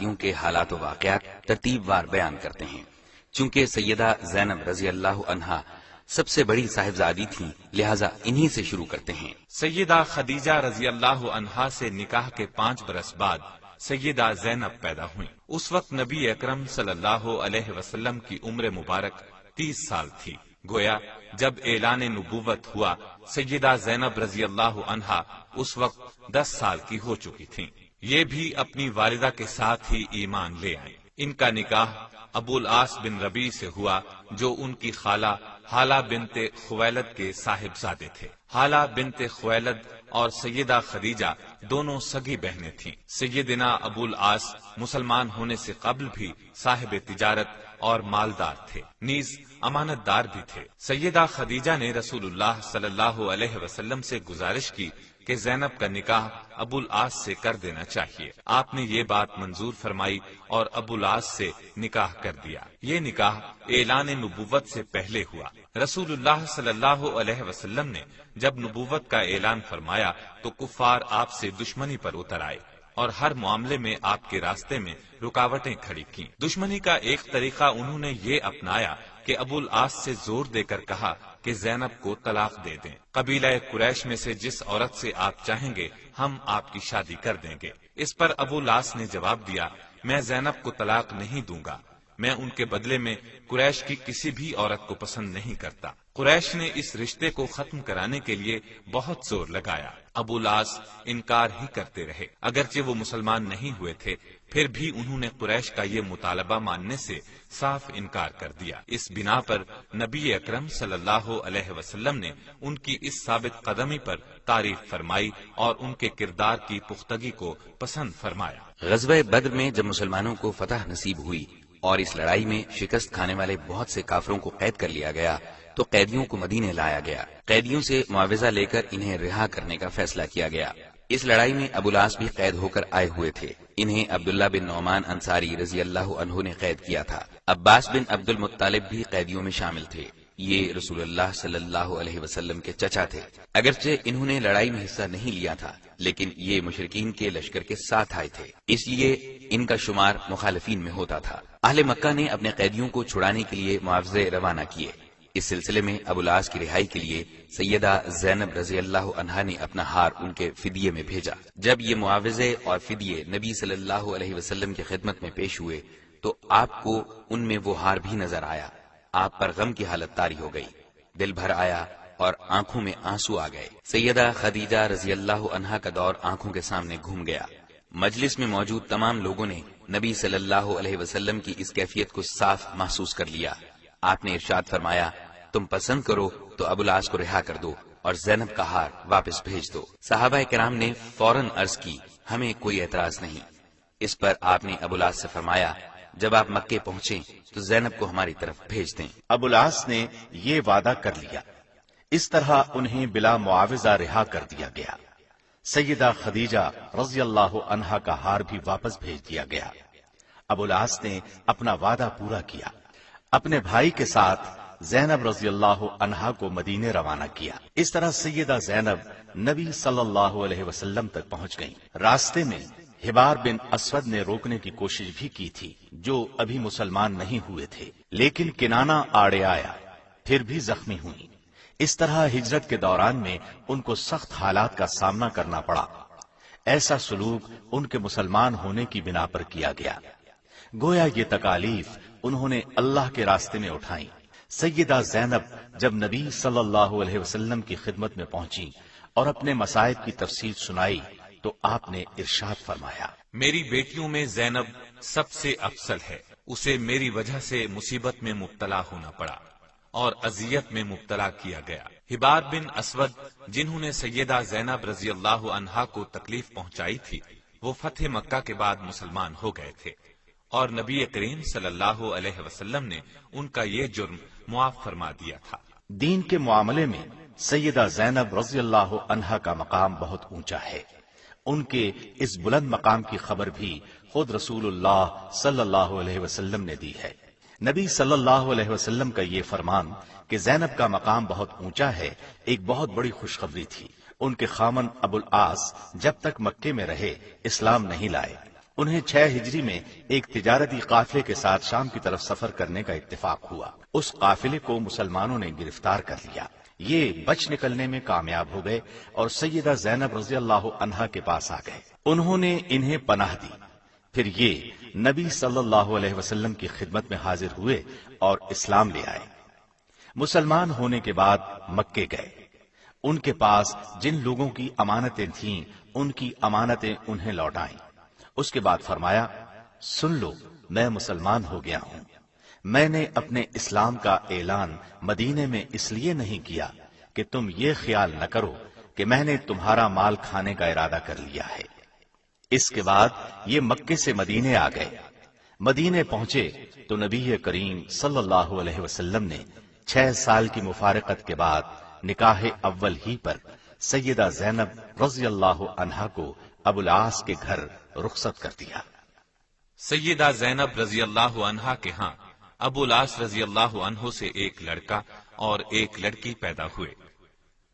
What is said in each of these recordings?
شادیوں کے حالات و واقعات ترتیب وار بیان کرتے ہیں۔ چونکہ سیدہ زینب رضی اللہ عنہا سب سے بڑی صاحبزادی تھیں، لہذا انہی سے شروع کرتے ہیں۔ سیدہ خدیجہ رضی اللہ عنہا سے نکاح کے 5 برس بعد سیدہ زینب پیدا ہوئیں۔ اس وقت نبی اکرم صلی اللہ علیہ وسلم کی عمر مبارک 30 سال تھی۔ گویا جب اعلان نبوت ہوا، سیدہ زینب رضی اللہ عنہا اس وقت 10 سال کی ہو چکی تھیں۔ یہ بھی اپنی والدہ کے ساتھ ہی ایمان لے آئیں۔ ان کا نکاح ابو العاص بن ربیع سے ہوا، جو ان کی خالہ حالہ بنت خویلد کے صاحبزادے تھے۔ حالہ بنت خویلد اور سیدہ خدیجہ دونوں سگی بہنیں تھیں۔ سیدنا ابو العاص مسلمان ہونے سے قبل بھی صاحب تجارت اور مالدار تھے، نیز امانت دار بھی تھے۔ سیدہ خدیجہ نے رسول اللہ صلی اللہ علیہ وسلم سے گزارش کی کہ زینب کا نکاح ابو العاص سے کر دینا چاہیے۔ آپ نے یہ بات منظور فرمائی اور ابو العاص سے نکاح کر دیا۔ یہ نکاح اعلان نبوت سے پہلے ہوا۔ رسول اللہ صلی اللہ علیہ وسلم نے جب نبوت کا اعلان فرمایا تو کفار آپ سے دشمنی پر اتر آئے اور ہر معاملے میں آپ کے راستے میں رکاوٹیں کھڑی کیں۔ دشمنی کا ایک طریقہ انہوں نے یہ اپنایا کہ ابو العاص سے زور دے کر کہا کہ زینب کو طلاق دے دیں۔ قبیلہ قریش میں سے جس عورت سے آپ چاہیں گے ہم آپ کی شادی کر دیں گے۔ اس پر ابو العاص نے جواب دیا، میں زینب کو طلاق نہیں دوں گا، میں ان کے بدلے میں قریش کی کسی بھی عورت کو پسند نہیں کرتا۔ قریش نے اس رشتے کو ختم کرانے کے لیے بہت زور لگایا۔ ابو العاص انکار ہی کرتے رہے، اگرچہ وہ مسلمان نہیں ہوئے تھے، پھر بھی انہوں نے قریش کا یہ مطالبہ ماننے سے صاف انکار کر دیا۔ اس بنا پر نبی اکرم صلی اللہ علیہ وسلم نے ان کی اس ثابت قدمی پر تعریف فرمائی اور ان کے کردار کی پختگی کو پسند فرمایا۔ غزوہ بدر میں جب مسلمانوں کو فتح نصیب ہوئی اور اس لڑائی میں شکست کھانے والے بہت سے کافروں کو قید کر لیا گیا تو قیدیوں کو مدینے لایا گیا۔ قیدیوں سے معاوضہ لے کر انہیں رہا کرنے کا فیصلہ کیا گیا۔ اس لڑائی میں ابو العاص بھی قید ہو کر آئے ہوئے تھے۔ انہیں عبداللہ بن نعمان انصاری رضی اللہ عنہ نے قید کیا تھا۔ عباس بن عبد المطلب بھی قیدیوں میں شامل تھے۔ یہ رسول اللہ صلی اللہ علیہ وسلم کے چچا تھے۔ اگرچہ انہوں نے لڑائی میں حصہ نہیں لیا تھا، لیکن یہ مشرکین کے لشکر کے ساتھ آئے تھے، اس لیے ان کا شمار مخالفین میں ہوتا تھا۔ اہل مکہ نے اپنے قیدیوں کو چھڑانے کے لیے معاوضے روانہ کیے۔ اس سلسلے میں ابو العاص کی رہائی کے لیے سیدہ زینب رضی اللہ عنہا نے اپنا ہار ان کے فدیے میں بھیجا۔ جب یہ معاوضے اور فدیے نبی صلی اللہ علیہ وسلم کی خدمت میں پیش ہوئے تو آپ کو ان میں وہ ہار بھی نظر آیا۔ آپ پر غم کی حالت طاری ہو گئی، دل بھر آیا اور آنکھوں میں آنسو آ گئے۔ سیدہ خدیجہ رضی اللہ عنہا کا دور آنکھوں کے سامنے گھوم گیا۔ مجلس میں موجود تمام لوگوں نے نبی صلی اللہ علیہ وسلم کی اس کیفیت کو صاف محسوس کر لیا۔ آپ نے ارشاد فرمایا، تم پسند کرو تو ابو العاص کو رہا کر دو اور زینب کا ہار واپس بھیج دو۔ صحابہ کرام نے فوراً عرض کی، ہمیں کوئی اعتراض نہیں۔ اس پر آپ نے ابو العاص سے فرمایا، جب آپ مکے پہنچیں تو زینب کو ہماری طرف بھیج دیں۔ ابو العاص نے یہ وعدہ کر لیا۔ اس طرح انہیں بلا معاوضہ رہا کر دیا گیا۔ سیدہ خدیجہ رضی اللہ عنہا کا ہار بھی واپس بھیج دیا گیا۔ ابو العاص نے اپنا وعدہ پورا کیا، اپنے بھائی کے ساتھ زینب رضی اللہ عنہا کو مدینے روانہ کیا۔ اس طرح سیدہ زینب نبی صلی اللہ علیہ وسلم تک پہنچ گئیں۔ راستے میں حبار بن اسود نے روکنے کی کوشش بھی کی تھی، جو ابھی مسلمان نہیں ہوئے تھے، لیکن کنانہ آڑے آیا، پھر بھی زخمی ہوئی۔ اس طرح ہجرت کے دوران میں ان کو سخت حالات کا سامنا کرنا پڑا۔ ایسا سلوک ان کے مسلمان ہونے کی بنا پر کیا گیا، گویا یہ تکالیف انہوں نے اللہ کے راستے میں اٹھائیں۔ سیدہ زینب جب نبی صلی اللہ علیہ وسلم کی خدمت میں پہنچی اور اپنے مصائب کی تفصیل سنائی تو آپ نے ارشاد فرمایا، میری بیٹیوں میں زینب سب سے افضل ہے، اسے میری وجہ سے مصیبت میں مبتلا ہونا پڑا اور اذیت میں مبتلا کیا گیا۔ حبار بن اسود جنہوں نے سیدہ زینب رضی اللہ عنہا کو تکلیف پہنچائی تھی، وہ فتح مکہ کے بعد مسلمان ہو گئے تھے اور نبی کریم صلی اللہ علیہ وسلم نے ان کا یہ جرم معاف فرما دیا تھا۔ دین کے معاملے میں سیدہ زینب رضی اللہ عنہا کا مقام بہت اونچا ہے۔ ان کے اس بلند مقام کی خبر بھی خود رسول اللہ صلی اللہ علیہ وسلم نے دی ہے۔ نبی صلی اللہ علیہ وسلم کا یہ فرمان کہ زینب کا مقام بہت اونچا ہے ایک بہت بڑی خوشخبری تھی۔ ان کے خامن ابو العاص جب تک مکے میں رہے اسلام نہیں لائے، انہیں 6 ہجری میں ایک تجارتی قافلے کے ساتھ شام کی طرف سفر کرنے کا اتفاق ہوا۔ اس قافلے کو مسلمانوں نے گرفتار کر لیا۔ یہ بچ نکلنے میں کامیاب ہو گئے اور سیدہ زینب رضی اللہ عنہا کے پاس آ گئے۔ انہوں نے انہیں پناہ دی۔ پھر یہ نبی صلی اللہ علیہ وسلم کی خدمت میں حاضر ہوئے اور اسلام لے آئے۔ مسلمان ہونے کے بعد مکے گئے۔ ان کے پاس جن لوگوں کی امانتیں تھیں ان کی امانتیں انہیں لوٹائیں۔ اس کے بعد فرمایا، سن لو، میں مسلمان ہو گیا ہوں۔ میں نے اپنے اسلام کا اعلان مدینے میں اس لیے نہیں کیا کہ تم یہ خیال نہ کرو کہ میں نے تمہارا مال کھانے کا ارادہ کر لیا ہے۔ اس کے بعد یہ مکے سے مدینے آ گئے۔ مدینے پہنچے تو نبی کریم صلی اللہ علیہ وسلم نے 6 سال کی مفارقت کے بعد نکاح اول ہی پر سیدہ زینب رضی اللہ عنہا کو ابو العاص کے گھر رخصت کر دیا۔ سیدہ زینب رضی اللہ عنہا کے ہاں ابو العاص رضی اللہ عنہ سے ایک لڑکا اور ایک لڑکی پیدا ہوئے۔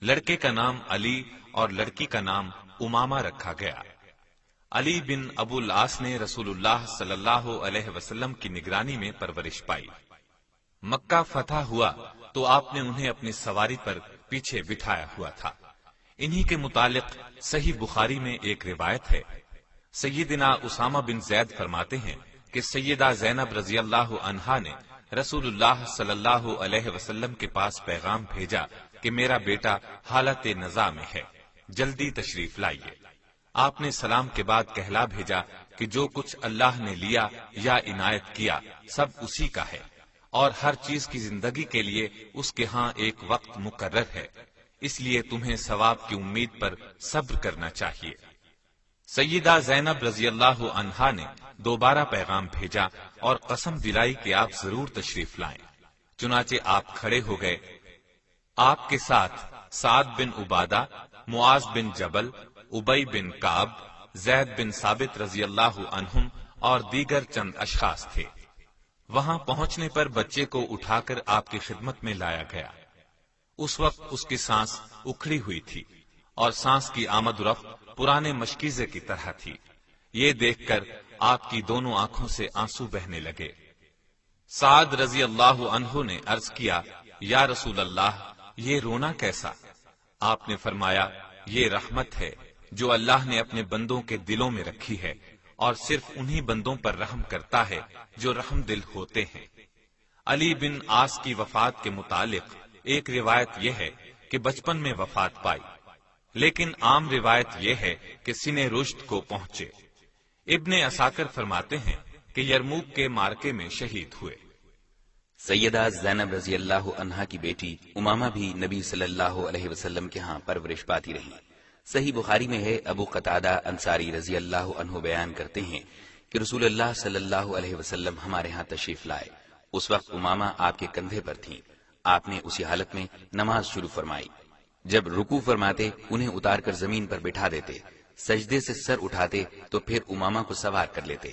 لڑکے کا نام علی اور لڑکی کا نام امامہ رکھا گیا۔ علی بن ابو العاص نے رسول اللہ صلی اللہ علیہ وسلم کی نگرانی میں پرورش پائی۔ مکہ فتح ہوا تو آپ نے انہیں اپنی سواری پر پیچھے بٹھایا ہوا تھا۔ انہی کے متعلق صحیح بخاری میں ایک روایت ہے۔ سیدنا اسامہ بن زید فرماتے ہیں کہ سیدہ زینب رضی اللہ عنہا نے رسول اللہ صلی اللہ علیہ وسلم کے پاس پیغام بھیجا کہ میرا بیٹا حالت نزاع میں ہے، جلدی تشریف لائیے۔ آپ نے سلام کے بعد کہلا بھیجا کہ جو کچھ اللہ نے لیا یا عنایت کیا سب اسی کا ہے، اور ہر چیز کی زندگی کے لیے اس کے ہاں ایک وقت مقرر ہے، اس لیے تمہیں ثواب کی امید پر صبر کرنا چاہیے۔ سیدہ زینب رضی اللہ عنہا نے دوبارہ پیغام بھیجا اور قسم دلائی کہ آپ ضرور تشریف لائیں۔ چنانچہ آپ کھڑے ہو گئے۔ آپ کے ساتھ سعد بن عبادہ، معاذ بن جبل، ابی بن کعب، زید بن ثابت رضی اللہ عنہم اور دیگر چند اشخاص تھے۔ وہاں پہنچنے پر بچے کو اٹھا کر آپ کی خدمت میں لایا گیا۔ اس وقت اس کی سانس اکھڑی ہوئی تھی اور سانس کی آمد و رفت پرانے مشکیزے کی طرح تھی۔ یہ دیکھ کر آپ کی دونوں آنکھوں سے آنسو بہنے لگے۔ سعد رضی اللہ عنہ نے عرض کیا، یا رسول اللہ، یہ رونا کیسا؟ آپ نے فرمایا، یہ رحمت ہے جو اللہ نے اپنے بندوں کے دلوں میں رکھی ہے، اور صرف انہی بندوں پر رحم کرتا ہے جو رحم دل ہوتے ہیں۔ علی بن عاص کی وفات کے متعلق ایک روایت یہ ہے کہ بچپن میں وفات پائی، لیکن عام روایت یہ ہے کہ سن رشد کو پہنچے۔ ابن عساکر فرماتے ہیں کہ یرموک کے مارکے میں شہید ہوئے۔ سیدہ زینب رضی اللہ عنہا کی بیٹی امامہ بھی نبی صلی اللہ علیہ وسلم کے ہاں پرورش پاتی رہیں۔ صحیح بخاری میں ہے، ابو قتادہ انصاری رضی اللہ عنہ بیان کرتے ہیں کہ رسول اللہ صلی اللہ علیہ وسلم ہمارے ہاں تشریف لائے۔ اس وقت امامہ آپ کے کندھے پر تھیں۔ آپ نے اسی حالت میں نماز شروع فرمائی۔ جب رکوع فرماتے انہیں اتار کر زمین پر بٹھا دیتے، سجدے سے سر اٹھاتے تو پھر امامہ کو سوار کر لیتے۔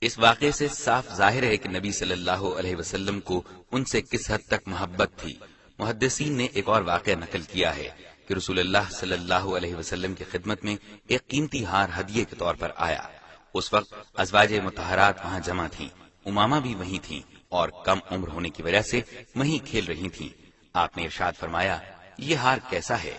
اس واقعے سے صاف ظاہر ہے کہ نبی صلی اللہ علیہ وسلم کو ان سے کس حد تک محبت تھی۔ محدثین نے ایک اور واقعہ نقل کیا ہے کہ رسول اللہ صلی اللہ علیہ وسلم کی خدمت میں ایک قیمتی ہار ہدیے کے طور پر آیا۔ اس وقت ازواج مطہرات وہاں جمع تھیں، امامہ بھی وہیں تھیں اور کم عمر ہونے کی وجہ سے وہیں کھیل رہی تھیں۔ آپ نے ارشاد فرمایا، یہ ہار کیسا ہے؟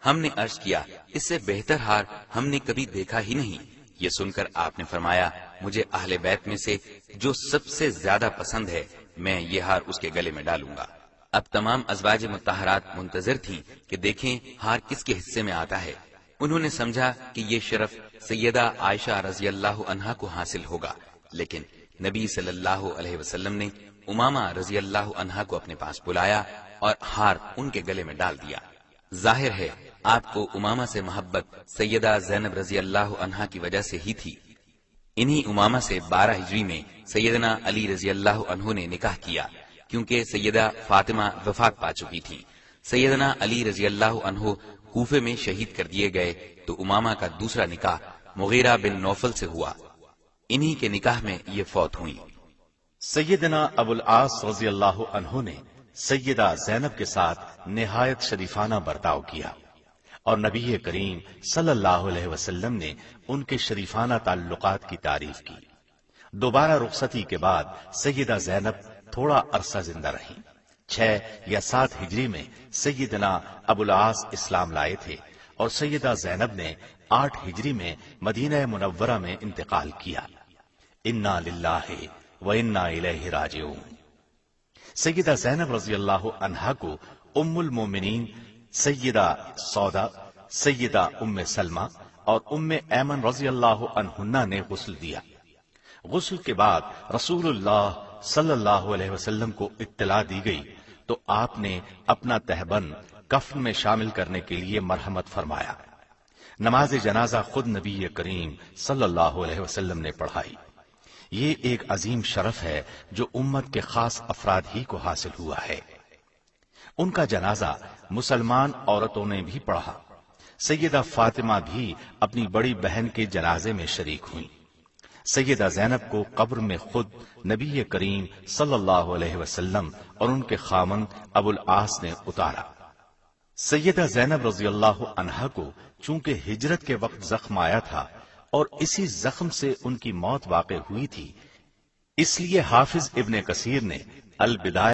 ہم نے عرض کیا، اس سے بہتر ہار ہم نے کبھی دیکھا ہی نہیں۔ یہ سن کر آپ نے فرمایا، مجھے اہل بیت میں سے جو سب سے زیادہ پسند ہے میں یہ ہار اس کے گلے میں ڈالوں گا۔ اب تمام ازواج مطہرات منتظر تھیں کہ دیکھیں ہار کس کے حصے میں آتا ہے۔ انہوں نے سمجھا کہ یہ شرف سیدہ عائشہ رضی اللہ عنہا کو حاصل ہوگا، لیکن نبی صلی اللہ علیہ وسلم نے امامہ رضی اللہ عنہا کو اپنے پاس بلایا اور ہار ان کے گلے میں ڈال دیا۔ ظاہر ہے آپ کو امامہ سے محبت سیدہ زینب رضی اللہ عنہا کی وجہ سے ہی تھی۔ انہی امامہ سے 12 ہجری میں سیدنا علی رضی اللہ عنہ نے نکاح کیا، کیونکہ سیدہ فاطمہ وفات پا چکی تھی۔ سیدنا علی رضی اللہ عنہ کوفے میں شہید کر دیے گئے تو امامہ کا دوسرا نکاح مغیرہ بن نوفل سے ہوا۔ انہی کے نکاح میں یہ فوت ہوئی۔ سیدنا ابو العاص رضی اللہ عنہ نے سیدہ زینب کے ساتھ نہایت شریفانہ برتاؤ کیا اور نبی کریم صلی اللہ علیہ وسلم نے ان کے شریفانہ تعلقات کی تعریف کی۔ دوبارہ رخصتی کے بعد سیدہ زینب تھوڑا عرصہ زندہ رہیں۔ 6 یا 7 ہجری میں سیدنا ابو العاص اسلام لائے تھے اور سیدہ زینب نے 8 ہجری میں مدینہ منورہ میں انتقال کیا۔ انا للہ و انا الیہ راجعون۔ سیدہ زینب رضی اللہ عنہا کو ام المومنین سیدہ سودا، سیدہ ام سلمہ اور ام ایمن رضی اللہ عنہن نے غسل دیا۔ غسل کے بعد رسول اللہ صلی اللہ علیہ وسلم کو اطلاع دی گئی تو آپ نے اپنا تہبند کفن میں شامل کرنے کے لیے مرحمت فرمایا۔ نماز جنازہ خود نبی کریم صلی اللہ علیہ وسلم نے پڑھائی۔ یہ ایک عظیم شرف ہے جو امت کے خاص افراد ہی کو حاصل ہوا ہے۔ ان کا جنازہ مسلمان عورتوں نے بھی پڑھا۔ سیدہ فاطمہ بھی اپنی بڑی بہن کے جنازے میں شریک ہوئیں۔ سیدہ زینب کو قبر میں خود نبی کریم صلی اللہ علیہ وسلم اور ان کے خامند ابو العاص نے اتارا۔ سیدہ زینب رضی اللہ عنہا کو چونکہ ہجرت کے وقت زخم آیا تھا اور اسی زخم سے ان کی موت واقع ہوئی تھی، اس لیے حافظ ابن کثیر نے البدایہ